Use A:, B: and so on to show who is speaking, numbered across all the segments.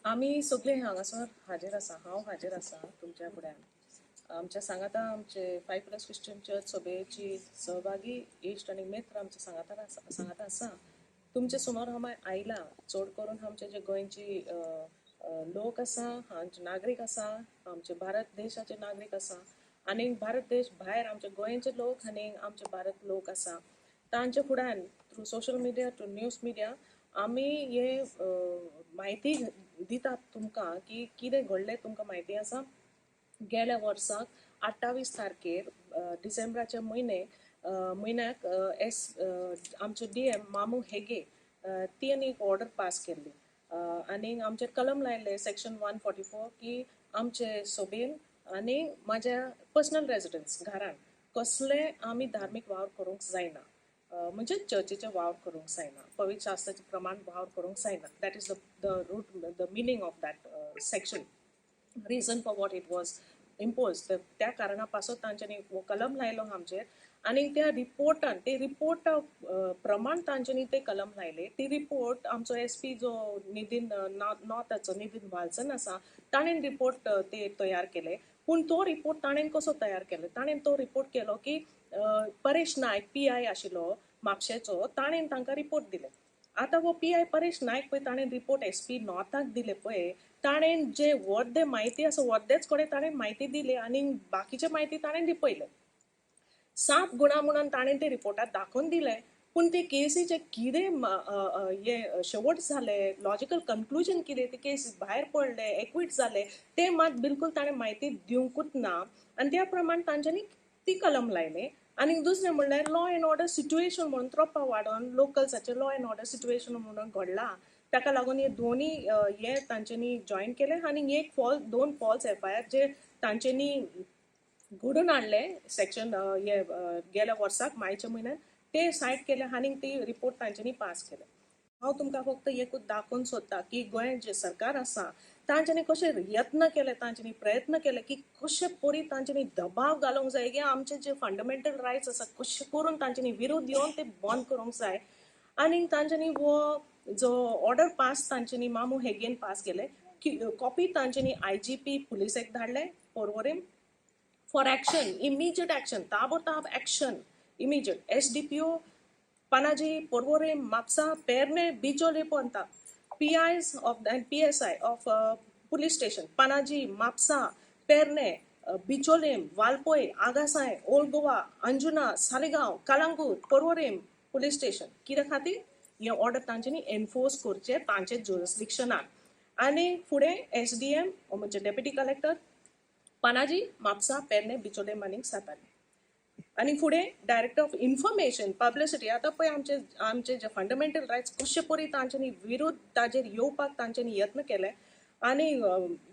A: आम्ही सगळे हांगासर हाजीर आसा. हांव हाजीर आसा तुमच्या फुड्यान. आमच्या सांगाता आमचे 5+ क्रिश्चन चर्च सभेची सहभागी इश्ट आनी मित्र आमच्या सांगाता आसा. तुमचे समोर हांव आयला. चड करून आमचे जे गोंयची लोक आसा, हांचे नागरीक आसा, आमचे भारत देशाचे नागरीक आसा आनी भारत देश भायर आमचे गोंयचे लोक आनी आमचे भारत लोक आसा. तांच्या फुड्यान through social media to news media आमी हे म्हायती दितात तुमकां की कितें घडलें तुमकां म्हायती आसा. गेल्या वर्साक 28 तारखेर डिसेंबराच्या म्हयन्याक आमचे DM मामू हेगे तियेन एक ऑर्डर पास केल्ली आनी आमचे कलम लायले सेक्शन 144 की आमचे सभेन आनी म्हाज्या पर्सनल रेजिडन्स घरान कसले आमी धार्मीक वावर करूंक जायना. म्हणजे चर्चीचे वावर करूंक जायना, पवित्र शास्त्राचे प्रमाण वावर करूंक जायना. That is the meaning of that section, reason for what it was impose. त्या कारणा पासून तांच्यांनी हो कलम लायलो आमचेर आनी त्या रिपोर्टान ते रिपोर्ट प्रमाण तांच्यांनी ते कलम लायले. ती रिपोर्ट आमचो SP जो नितीन नॉर्थाचो नितीन वालसन आसा ताणें रिपोर्ट ते तयार केले. पूण तो रिपोर्ट ताणें कसो तयार केलो? ताणें तो रिपोर्ट केलो की परेश नायक PI आशिल्लो म्हापशेचो, ताणें तांकां रिपोर्ट दिले. आतां हो PI परेश नायक पळय ताणें रिपोर्ट SP नॉर्थाक दिले पळय, ताणें जे वर्दे म्हायती आसा वर्देच कडेन ताणें म्हायती दिली आनी बाकीचे म्हायती ताणें लिपयले. 7 गुणां म्हणून ताणें ते रिपोर्टात दाखोवन दिले. पूण ते केसीचे कितें हे शेवट जाले, लॉजिकल कन्क्लुजन कितें, ते केस भायर पडले, एक्वीट जाले, ते मात बिलकुल ताणें म्हायती दिवंकूच ना. आनी त्या प्रमाण तांच्यांनी ती कलम लायले. आनी दुसरें म्हणल्यार लॉ एंड ऑर्डर सिट्युएशन म्हणून त्रोप्पा वाडोन लोकल्साचे लॉ एंड ऑर्डर सिट्युएशन म्हणून घडला. ताका लागून हे दोनी हे तांच्यांनी जॉयन केले आनी एक दोन फॉल्स FIR जे तांच्यांनी घडून हाडले सेक्शन हे गेल्या वर्साक मायच्या म्हयन्यात ते सायड केले आनी ती रिपोर्ट तांच्यांनी पास केले. हांव तुमकां फक्त एकूच दाखोवन सोदता की गोंय जे सरकार आसा तांच्यांनी कशे यत्न केले, तांच्यांनी प्रयत्न केले की कशे परी तांच्यांनी दबाव घालूंक जाय की आमचे जे फंडामेंटल रायट्स आसा कशे करून तांच्यांनी विरोध येवन ते बंद करूंक जाय. आनी तांच्यांनी हो जो ऑर्डर पास तांच्यांनी मामू हेगेन पास केले की कॉपी तांच्यांनी IGP पुलिसेक धाडले Porvorim for action, immediate action, ताबडतोब action immediate. SDPO Panaji, Porvorim, Mapusa, Pernem, Bicholim पर्यंत PIs of and PSI of police station Panaji, Mapusa, Pernem, Bicholim, Valpoi, Agassaim, Old Goa, Anjuna, Saligao, Calangute, Porvorim police station कित्या खातीर हे ऑर्डर तांच्यांनी एनफोर्स करचे तांचे ज्युरिस्डिक्शनान. आनी फुडें SDM म्हणजे डेप्युटी कलेक्टर पनाजी, म्हापसा, पेरने, बिचोले, मानिंग, सातारी. आनी फुडें डायरेक्टर ऑफ इन्फॉर्मेशन पब्लिसिटी. आतां पळय आमचे जे फंडामेंटल रायट्स कशे परी तांच्यांनी विरोध ताजेर येवपाक तांच्यांनी यत्न केले. आनी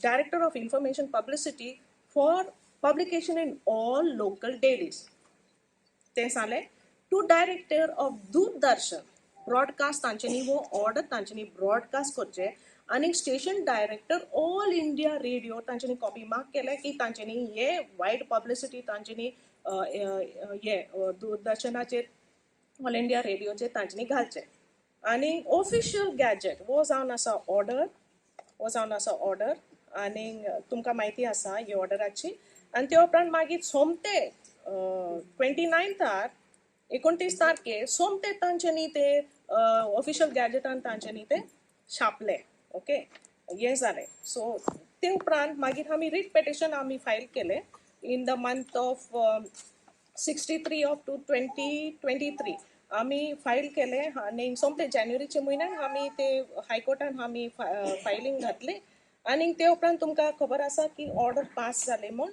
A: director of information publicity for publication in all local dailies ते सांगले. To director of Doordarshan broadcast तांच्यांनी हो ऑर्डर तांच्यांनी ब्रॉडकास्ट करचे. आनी station director All India Radio तांच्यांनी कॉपी मार्क केले की तांच्यांनी हे वायट पब्लिसिटी तांच्यांनी हे दूरदर्शनाचेर ऑल इंडिया रेडिओचेर तांच्यांनी घालचे. आनी ऑफिशियल गॅजेट हो जावन आसा ऑर्डर आनी तुमकां म्हायती आसा हे ऑर्डराची. आनी ते उपरांत मागीर सोमते 29 तारखेर सोमते तांच्यांनी ते ऑफिशियल गॅजेटान तांच्यांनी ते छापले. ओके, हे जालें. सो ते उपरांत मागीर आमी रीट पेटिशन आमी फायल केले in the month of 63 of 2023 आमी फायल केले. आनी सोमते जानेवारीचे म्हयन्यान आमी ते हायकोर्टान आमी फायलींग घातले. आनी ते उपरांत तुमकां खबर आसा की ऑर्डर पास जाले म्हूण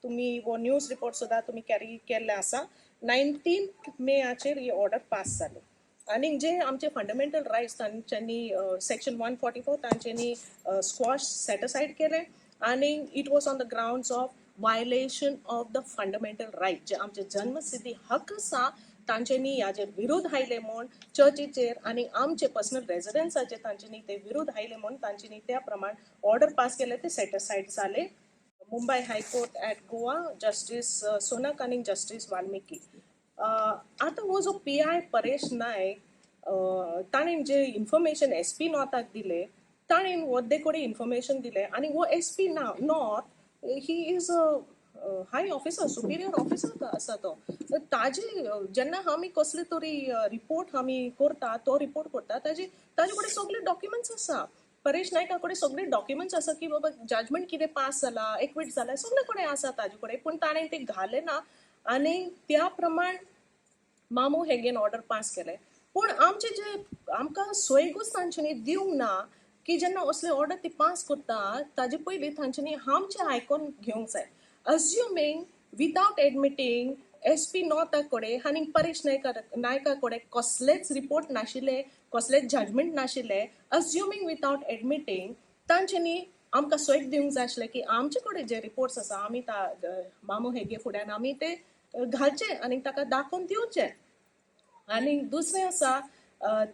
A: तुमी हो न्यूज रिपोर्ट सुद्दां तुमी कॅरी केल्ले आसा. 19 मेयाचेर ही ऑर्डर पास जाली. आनी जे आमचे फंडामेंटल रायट्स तांच्यांनी सेक्शन 144 तांच्यांनी स्क्वॉश सेटिसायड केले. आनी it was on the grounds of violation of the fundamental right. जे आमचे जन्मसिद्धी हक्क आसा तांच्यांनी ह्याचेर विरोध हायले म्हूण चर्चीचेर आनी आमचे पर्सनल रेजिडन्साचेर तांच्यांनी ते विरोध हायले म्हूण तांच्यांनी त्या प्रमाण ऑर्डर पास केले. ते सेटिसायड जाले. Mumbai high court at Goa justice Sonak आनी जस्टीस वाल्मिकी. आतां हो जो PI परेश नायक ताणें जे इन्फॉर्मेशन SP नॉर्थाक दिले ताणें वद्दे कडेन इन्फॉर्मेशन दिलें आनी वो SP north he is a high officer Superior officer आसा तो ताजे जेन्ना आमी कसले तरी रिपोर्ट आमी करता तो रिपोर्ट करता ताजे कडेन सगळे डॉक्युमेंट्स आसा परेश नायका कडेन सगळे डॉक्युमेंट्स आसा की बाबा जजमेंट कितें पास जाला एक्विट जाला सगळे कडेन आसा ताजे कडेन पूण ताणें ते घाले ना आनी त्या प्रमाण मामू हेगेन ऑर्डर पास केले पूण आमचे जे आमकां सोयगूच तांच्यांनी दिवंक ना की जेन्ना असले ऑर्डर ती पास करता ताजे पयलीं तांच्यांनी आमचे आयकून घेवंक जाय अज्युमींग विदाउट एडमिटींग SP नॉर्था कडेन आनी परेश नायका कडेन कसलेच रिपोर्ट नाशिल्ले कसलेच जजमेंट नाशिल्ले अज्युमींग विदाउट एडमिटींग तांच्यांनी आमकां सोयग दिवंक जाय आशिल्लें की आमचे कडेन जे रिपोर्ट्स आसा आमी मामू हेगे फुड्यान आमी ते घालचे आनी ताका दाखोवन दिवचे आनी दुसरें आसा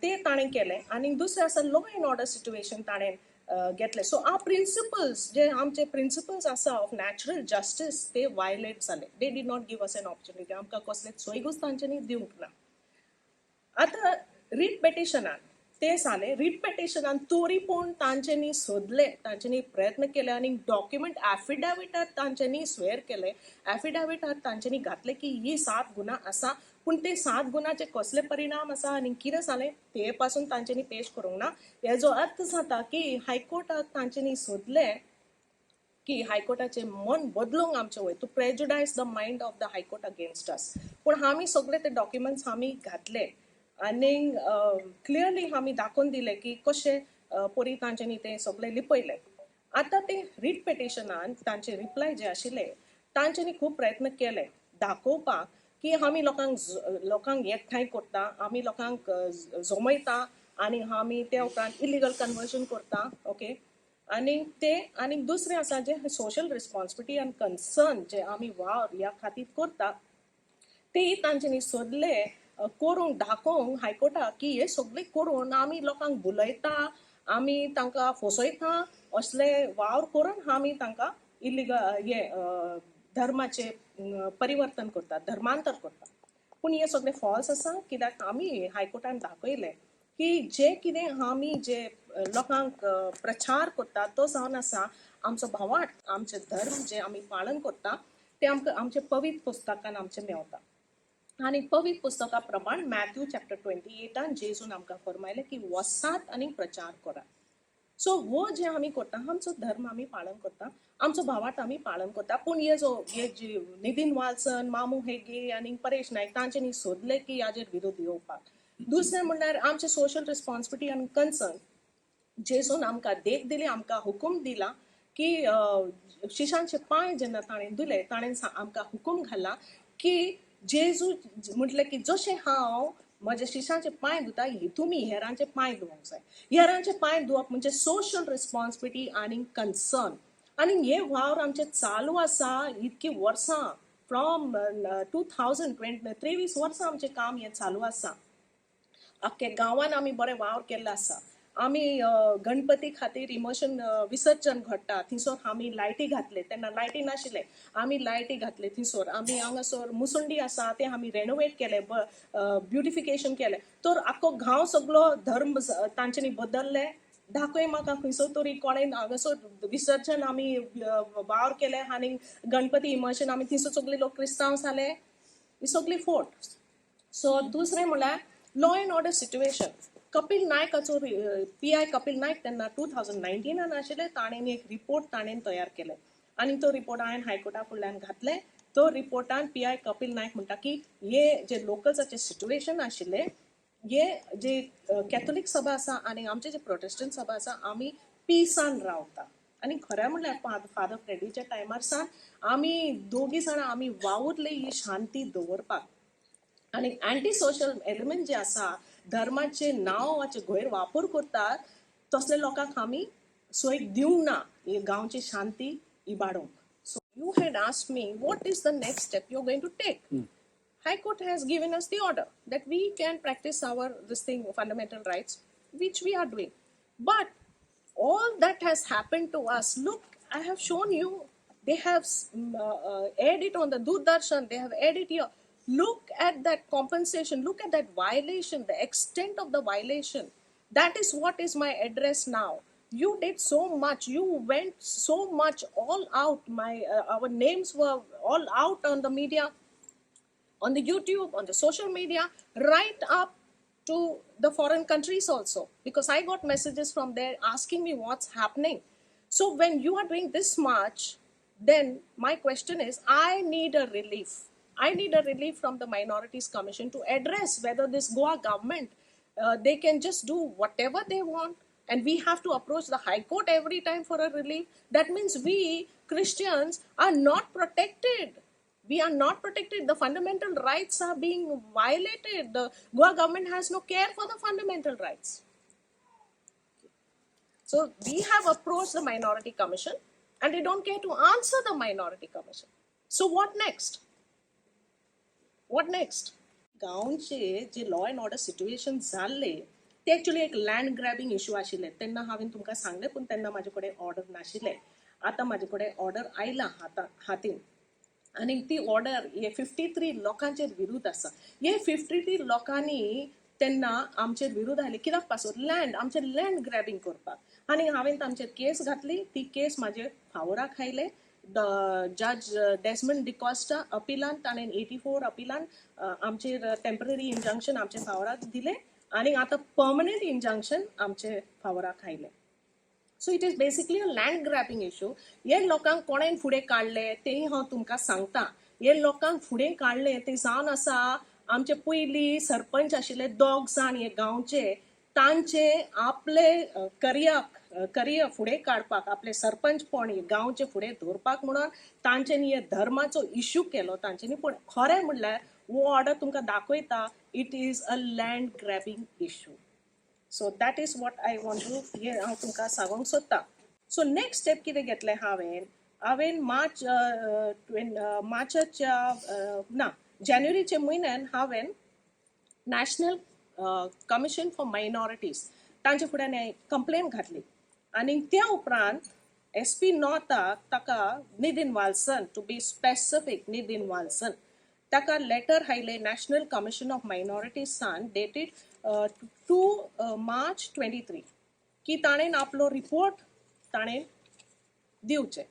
A: ते ताणें केलें आनी दुसरें आसा लॉ एंड ऑर्डर सिट्युएशन ताणें घेतलें सो आ प्रिंसिपल्स जे आमचे प्रिंसिपल्स आसा ऑफ नॅचरल जस्टीस ते वायलेट जाले they did not give us an opportunity आमकां कसलेच सोयगूच तांच्यांनी दिवंक ना आतां रीट पेटिशनान ते जाले रीट पेटिशनान तोरी पूण तांच्यांनी सोदले तांच्यांनी प्रयत्न केले आनी डॉक्युमेंट एफिडेविटार तांच्यांनी स्वेर केले एफिडेविटार तांच्यांनी घातले की ही 7 गुन्हा आसा पूण ते 7 गुन्हाचे कसले परिणाम आसा आनी कितें जालें ते पासून तांच्यांनी पेश करूंक ना हेजो अर्थ जाता की हायकोर्टाक तांच्यांनी सोदले की हायकोर्टाचे मन बदलूंक आमचे वय to prejudice the mind of the high court against us पूण आमी सगळे ते डॉक्युमेंट्स आमी घातले आनी क्लियरली आमी दाखोवन दिले की कशें परी तांच्यांनी ते सगळे लिपयले आतां ते रीट पेटिशनान तांचे रिप्लाय जे आशिल्ले तांच्यांनी खूब प्रयत्न केले दाखोवपाक की आमी लोकांक एकठांय करता आमी लोकांक जमयता आनी आमी त्या उपरांत इलिगल कन्वर्जन करता ओके आनी दुसरें आसा जे सोशल रिस्पॉन्सिबिलिटी आनी कन्सर्न जे आमी वावर ह्या खातीर करता ते तांच्यांनी सोदले करूंक दाखोवंक हायकोर्टाक की हे सगळे करून आमी लोकांक बुलयता आमी तांकां फसयता असले वावर करून आमी तांकां इलिगल हे धर्माचे परिवर्तन करता धर्मांतर करता पूण हे सगळे फॉल्स आसा कित्याक आमी हायकोर्टान दाखयलें की जे कितें आमी जे लोकांक प्रचार करता तो जावन आसा आमचो भावार्थ आमचे धर्म जे आमी पालन करता ते आमकां आमचे पवित्र पुस्तकान आमचे मेवता आनी पवित्र पुस्तका प्रमाण मॅथ्यू चॅप्टर 28 जेजून आमकां फरमायलें की वसात आनी प्रचार करा सो वो जे आमी करता आमचो धर्म आमी पालन करता आमचो भावार्थ आमी पालन करता पूण हे जे नितीन वाल्सन मामू हेगे आनी परेश नायक तांच्यांनी सोदले की हाजेर विरोध येवपाक दुसरें म्हणल्यार आमचे सोशल रिस्पॉन्सिबिलिटी आनी कन्सर्न जेजून आमकां देख दिली आमकां हुकूम दिला की शिशांचे पांय जेन्ना ताणें दिले ताणें आमकां हुकूम घाला की जेजू म्हटलें की जशें हांव म्हजे शिशांचे पांय धुता तुमी हेरांचे पांय धुवंक जाय हेरांचे पांय धुवप म्हणजे सोशल रिस्पॉन्सिबिलिटी आनी कन्सर्न आनी हे वावर आमचे चालू आसा इतकी वर्सां फ्रॉम 2023 वर्सां आमचें काम हें चालू आसा आख्खे गांवान आमी बरें वावर केल्लें आसा आमी गणपती खातीर इमोशन विसर्जन घडटा थिंसोर आमी लायटी घातले तेन्ना लायटी नाशिल्ले आमी लायटी घातले थिंसोर आमी हांगासर मुसंडी आसा ते आमी रेनोवेट केले ब्युटिफिकेशन केले तर आख्खो गांव सगळो धर्म तांच्यांनी बदलले दाखय म्हाका खंयसर तरी कोणें हांगासर विसर्जन आमी वावर केले आनी गणपती इमोशन आमी थिंसर सगळे लोक क्रिस्तांव जाले ही सगळी फोट सो दुसरें म्हणल्यार law and order situation Kapil नायकाचो PI कपिल नायक तेन्ना 2019 आशिल्ले ताणें एक रिपोर्ट ताणें तयार केले आनी तो रिपोर्ट हांवें हायकोर्टा फुडल्यान घातले तो रिपोर्टान PI कपिल नायक म्हणटा की हे जे लोकल्साचे सिट्युएशन आशिल्ले हे जे कॅथोलीक सभा आसा आनी आमचे जे प्रोटेस्टंट सभा आसा आमी पिसान रावता आनी खरें म्हणल्यार फादर फ्रेडीच्या टायमार सावन आमी दोगी जाणां आमी वावुरले ही शांती दवरपाक आनी अँटी सोशल एलिमेंट जे आसा धर्माचे नांवाचे गैर वापर करतात तसले लोकांक आमी सोयीक दिवंक ना ही गांवची शांती इबाडूंक so you had asked me what is the next step you're going to take High Court has given us the order that we can practice our fundamental rights which we are doing but all that has happened to us look I have shown you they have aired it on the Doordarshan they have aired it here look at that compensation look at that violation the extent of the violation that is what is my address now You did so much. You went so much all out. Our names were all out on the media, on the YouTube, on the social media, right up to the foreign countries also, because I got messages from there asking me what's happening. So when you are doing this much, then my question is, I need a relief. I need a relief from the Minorities Commission to address whether this Goa government, they can just do whatever they want, and we have to approach the High Court every time for a relief. That means we Christians are not protected. We are not protected. The fundamental rights are being violated. The Goa government has no care for the fundamental rights. So we have approached the Minority Commission, and they don't care to answer the Minority Commission. So what next? What next? गांवचे जे law and order situation जाल्ले ते actually एक land grabbing issue आशिल्ले. तेन्ना हांवें तुमकां सांगलें, पूण तेन्ना म्हाजे कडेन ऑर्डर नाशिल्ले. आतां म्हाजे कडेन ऑर्डर आयला हातीन, आनी ती ऑर्डर हे 53 लोकांचेर विरूद्ध आसा. हे 53 लोकांनी तेन्ना आमचेर विरूद्ध आयले. कित्याक पासून? लँड, आमचें लँड ग्रॅबिंग करपाक. आनी हांवें तांचेर केस घातली. ती केस म्हाजे फावोराक आयले. जज डेस्मंड डिकॉस्टा अपिलान ताणें 84 अपिलान आमचेर टेम्पररी इंजंक्शन आमचे फावोराक दिले, आनी आतां पर्मनंट इंजंक्शन आमचे फावोराक आयले. So it is basically a land grabbing issue. हे लोकांक कोणें फुडें काडले तेही हांव तुमकां सांगता. हे लोकांक फुडें काडले ते जावन आसा आमचे पयलीं सरपंच आशिल्ले 2 जाण हे गांवचे. तांचे आपले करियर फुडें काडपाक, आपले सरपंचपण गांवचे फुडें दवरपाक म्हणून तांच्यांनी हे धर्माचो इश्यू केलो तांच्यांनी. पूण खरें म्हणल्यार हो ऑर्डर तुमकां दाखयता, it is a land grabbing issue. So that is what I want to हांव तुमकां सांगूंक सोदतां. सो नेक्स्ट स्टेप कितें घेतलें हांवें जानेवारीच्या म्हयन्यान हांवें नॅशनल कमिशन फॉर मायनॉरिटीज तांचे फुड्यान कंप्लेन घातली. आनी त्या उपरांत SP नॉर्थाक ताका Nitin Valson, to be specific Nitin Valson, ताका लेटर आयले नॅशनल कमिशन ऑफ मायनॉरिटीजान डेटेड 2 मार्च 23 की ताणें आपलो रिपोर्ट ताणें दिवचे.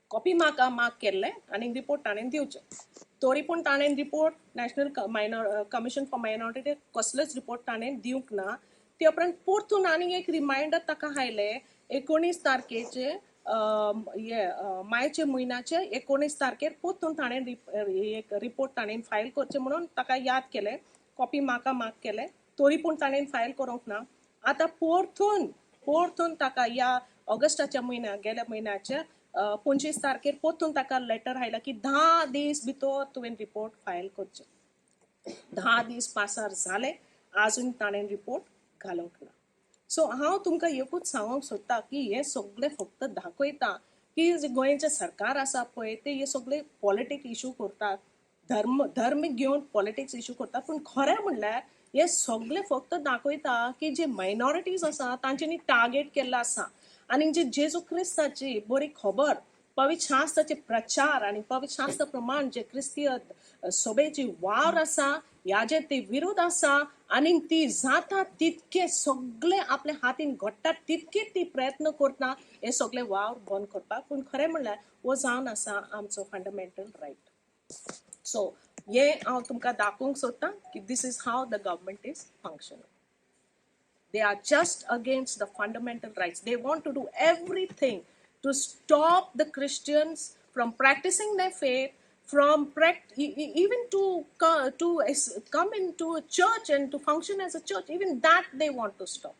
A: कॉपी म्हाका मार्क केल्ले आनी रिपोर्ट ताणें दिवचे. तरी पूण ताणें report national commission for minority कसलोच रिपोर्ट ताणें दिवंक ना. ते उपरांत परतून आनी एक रिमायंडर ताका आयले 19 तारखेचे मायचे म्हयन्याचे 19 तारखेर परतून ताणें एक रिपोर्ट ताणें फायल करचे म्हणून ताका याद केले. कॉपी म्हाका मार्क केले, तरी पूण ताणें फायल करूंक ना. आतां परतून ताका ह्या ऑगस्टाच्या म्हयन्याक, गेल्या म्हयन्याच्या 25 तारखेर परतून ताका लेटर आयला की 10 दीस भितर तुवें रिपोर्ट फायल करचे. 10 दीस पासार जाले, आजून ताणें रिपोर्ट घालूंक ना. सो हांव तुमकां एकूच सांगूंक सोदतां की हे सगळे फक्त दाखयता की जे गोंयचें सरकार आसा पळय ते हे सगळे पॉलिटीक इश्यू करतात, धर्म घेवन पॉलिटिक्स इश्यू करतात. पूण खरें म्हणल्यार हे सगळे फक्त दाखयता की जे मायनॉरिटीज आसा तांच्यांनी टार्गेट केल्लो आसा. आनी जे जेजू क्रिस्ताची बरी खबर, पवित्र शास्त्राचे प्रचार आनी पवित्र शास्त्र प्रमाण जे क्रिस्तीय सभेची वावर आसा ह्याचे ते विरोध आसा. आनी ती जाता तितके सगळे आपल्या हातीन घडटा तितके ती प्रयत्न करता हे सगळे वावर बंद करपाक. पूण खरें म्हणल्यार हो जावन आसा आमचो फंडामेंटल रायट. सो हे हांव तुमकां दाखोवंक सोदतां की this is how the government is functioning. They are just against the fundamental rights. They want to do everything to stop the Christians from practicing their faith, from even to come into a church and to function as a church. Even that they want to stop.